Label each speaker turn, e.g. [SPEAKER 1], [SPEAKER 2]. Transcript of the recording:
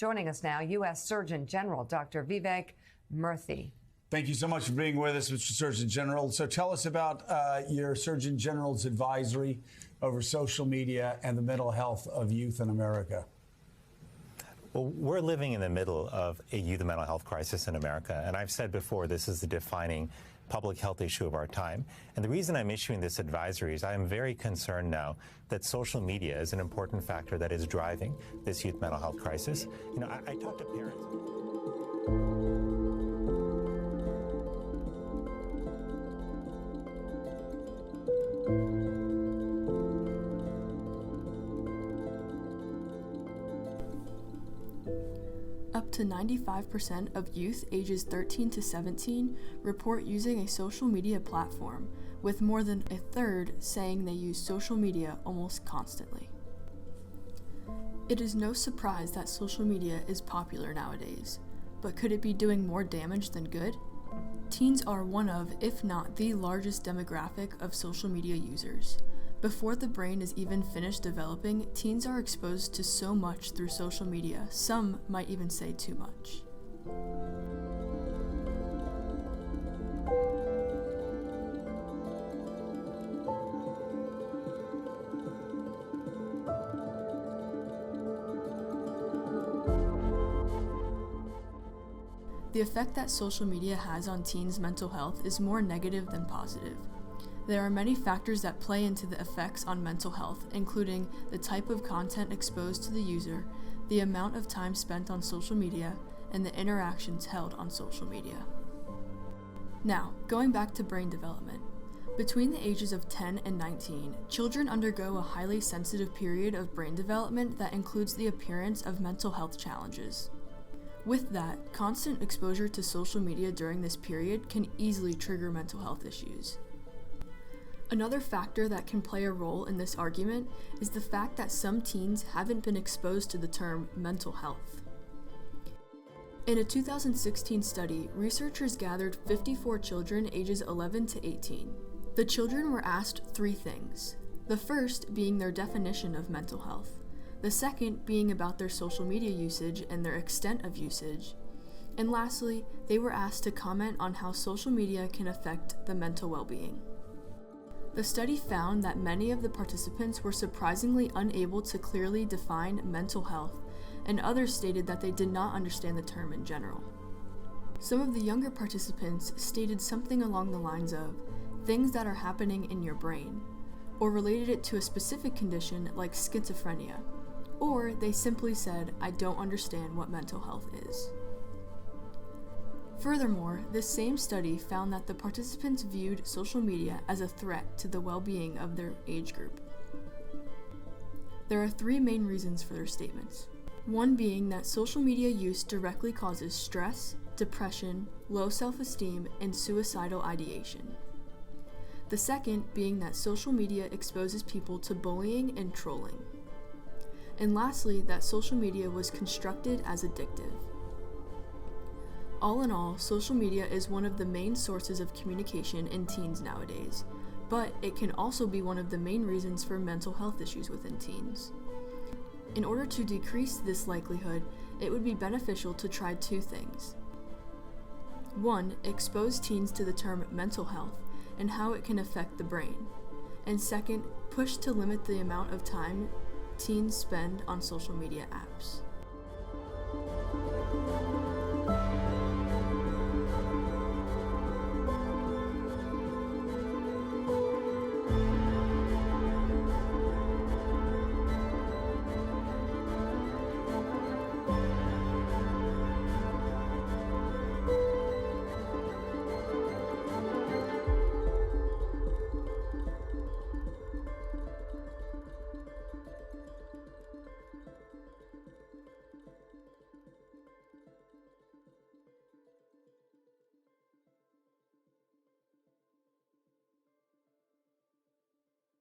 [SPEAKER 1] Joining us now, U.S. Surgeon General Dr. Vivek Murthy.
[SPEAKER 2] Thank you so much for being with us, Mr. Surgeon General. So tell us about your Surgeon General's advisory over social media and the mental health of youth in America.
[SPEAKER 3] Well, we're living in the middle of a youth mental health crisis in America, and I've said before this is the defining public health issue of our time. And the reason I'm issuing this advisory is I am very concerned now that social media is an important factor that is driving this youth mental health crisis. You know, I talk to parents.
[SPEAKER 4] Up to 95% of youth ages 13 to 17 report using a social media platform, with more than a third saying they use social media almost constantly. It is no surprise that social media is popular nowadays, but could it be doing more damage than good? Teens are one of, if not the largest demographic of social media users. Before the brain is even finished developing, teens are exposed to so much through social media, some might even say too much. The effect that social media has on teens' mental health is more negative than positive. There are many factors that play into the effects on mental health, including the type of content exposed to the user, the amount of time spent on social media, and the interactions held on social media. Now, going back to brain development. Between the ages of 10 and 19, children undergo a highly sensitive period of brain development that includes the appearance of mental health challenges. With that, constant exposure to social media during this period can easily trigger mental health issues. Another factor that can play a role in this argument is the fact that some teens haven't been exposed to the term mental health. In a 2016 study, researchers gathered 54 children ages 11 to 18. The children were asked 3 things, the first being their definition of mental health, the second being about their social media usage and their extent of usage, and lastly, they were asked to comment on how social media can affect the mental well-being. The study found that many of the participants were surprisingly unable to clearly define mental health, and others stated that they did not understand the term in general. Some of the younger participants stated something along the lines of things that are happening in your brain, or related it to a specific condition like schizophrenia, or they simply said, "I don't understand what mental health is." Furthermore, this same study found that the participants viewed social media as a threat to the well-being of their age group. There are 3 main reasons for their statements. One being that social media use directly causes stress, depression, low self-esteem, and suicidal ideation. The second being that social media exposes people to bullying and trolling. And lastly, that social media was constructed as addictive. All in all, social media is one of the main sources of communication in teens nowadays, but it can also be one of the main reasons for mental health issues within teens. In order to decrease this likelihood, it would be beneficial to try 2 things. 1, expose teens to the term mental health and how it can affect the brain, and second, push to limit the amount of time teens spend on social media apps.